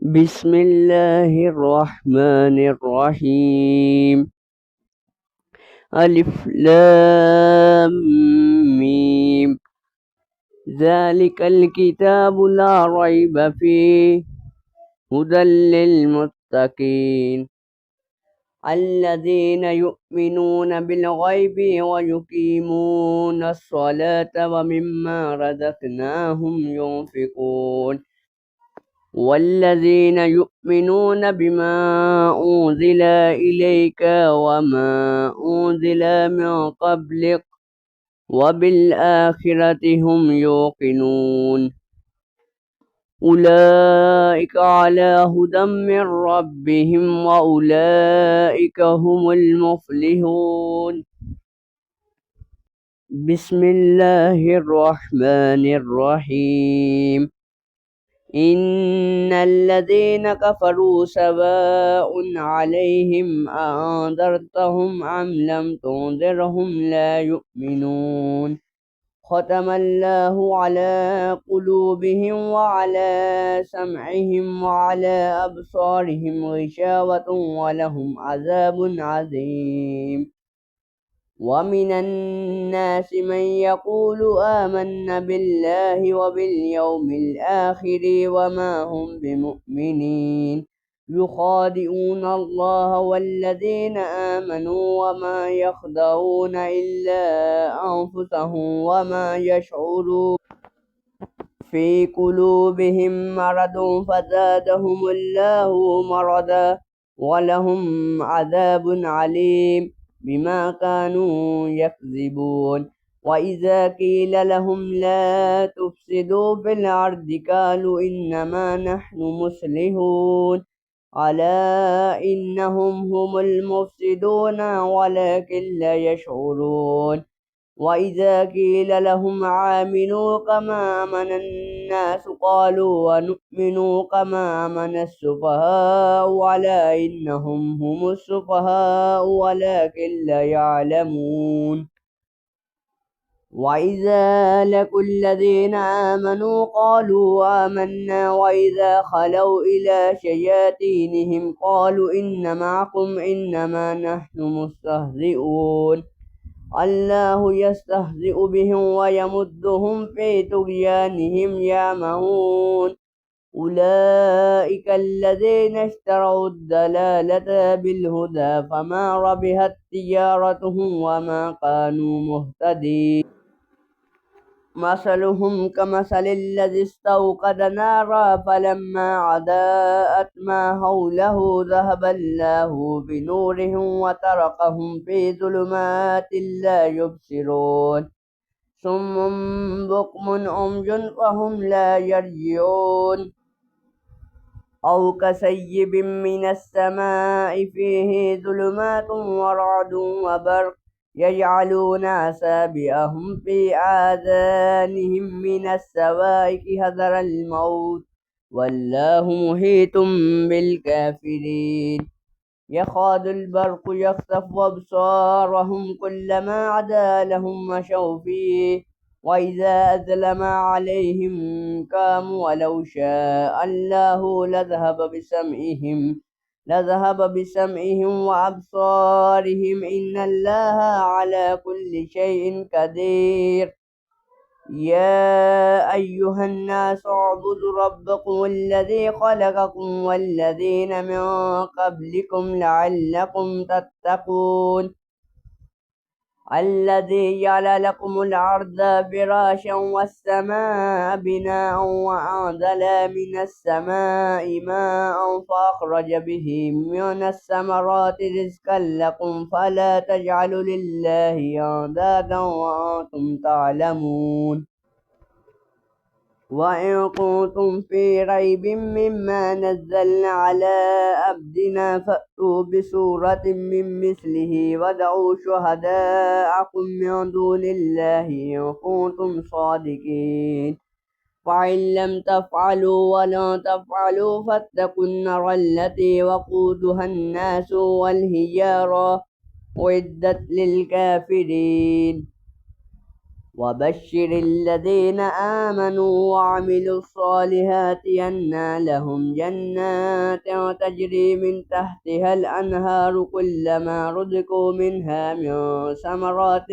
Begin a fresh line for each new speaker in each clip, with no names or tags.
بسم الله الرحمن الرحيم. ألف لام ميم. ذلك الكتاب لا ريب فيه هدى للمتقين الذين يؤمنون بالغيب ويقيمون الصلاة ومما رزقناهم ينفقون والذين يؤمنون بما أنزل إليك وما أنزل من قبلك وبالآخرة هم يوقنون أولئك على هدى من ربهم وأولئك هم المفلحون. بسم الله الرحمن الرحيم. إن الذين كفروا سواء عليهم أنذرتهم أم لم تنذرهم لا يؤمنون ختم الله على قلوبهم وعلى سمعهم وعلى أبصارهم غشاوة ولهم عذاب عظيم. ومن الناس من يقول آمنا بالله وباليوم الآخر وما هم بمؤمنين يخادعون الله والذين آمنوا وما يخدعون إلا أنفسهم وما يشعرون في قلوبهم مرض فزادهم الله مرضا ولهم عذاب عليم بما كانوا يكذبون. وإذا قيل لهم لا تفسدوا في الأرض قالوا إنما نحن مصلحون ألا إنهم هم المفسدون ولكن لا يشعرون. وإذا قيل لهم آمنوا كما آمن الناس قالوا ونؤمن كما آمن السفهاء ألا إنهم هم السفهاء ولكن لا يعلمون. وإذا لقوا الذين آمنوا قالوا آمنا وإذا خلوا إلى شياطينهم قالوا إن معكم إنما نحن مستهزئون الله يستهزئ بهم ويمدهم في طغيانهم يعمهون أولئك الذين اشتروا الضلالة بالهدى فما ربحت تجارتهم وما كانوا مهتدين. مثلهم كمثل الذي استوقد نارا فلما أضاءت ما حوله ذهب الله بنورهم وتركهم في ظلمات لا يبصرون صم بكم عمي فهم لا يرجعون أو كسيب من السماء فيه ظلمات ورعد وبرق يجعلون أصابعهم في آذانهم من الصواعق حذر الموت والله محيط بالكافرين. يكاد البرق يخطف أبصارهم كلما عدا لهم مشوا فيه وإذا أظلم عليهم قاموا ولو شاء الله لذهب بسمعهم وأبصارهم إن الله على كل شيء قدير. يا أيها الناس اعبدوا ربكم الذي خلقكم والذين من قبلكم لعلكم تتقون الذي جعل لكم الأرض فراشا والسماء بناء وأنزل من السماء ماء فأخرج به من الثمرات رزقا لكم فلا تجعلوا لله أندادا وأنتم تعلمون. وإن كنتم في ريب مما نزلنا على عبدنا فأتوا بسورة من مثله وادعوا شهداءكم من دون الله إن كنتم صادقين فإن لم تفعلوا ولن تفعلوا فاتقوا النار التي وقودها الناس والحجارة أعدت للكافرين. وبشر الذين آمنوا وعملوا الصالحات أن لهم جنات تجري من تحتها الأنهار كلما رزقوا منها من ثمرات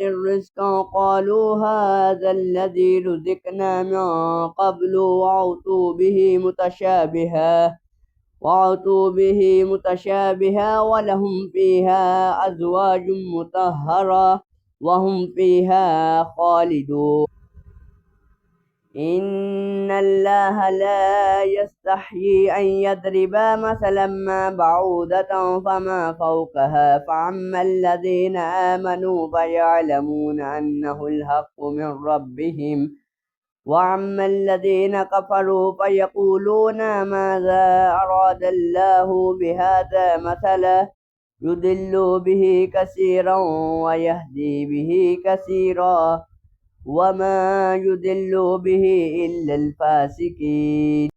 رزقا قالوا هذا الذي رزقنا من قبل وعتوا به متشابها ولهم فيها أزواج مطهرة وهم فيها خالدون إن الله لا يستحيي أن يضرب مثلا ما بعوضة فما فوقها فأما الذين آمنوا فيعلمون أنه الحق من ربهم وأما الذين كفروا فيقولون ماذا أراد الله بهذا مثلا يضل به كثيرا ويهدي به كثيرا وما يضل به إلا الفاسقين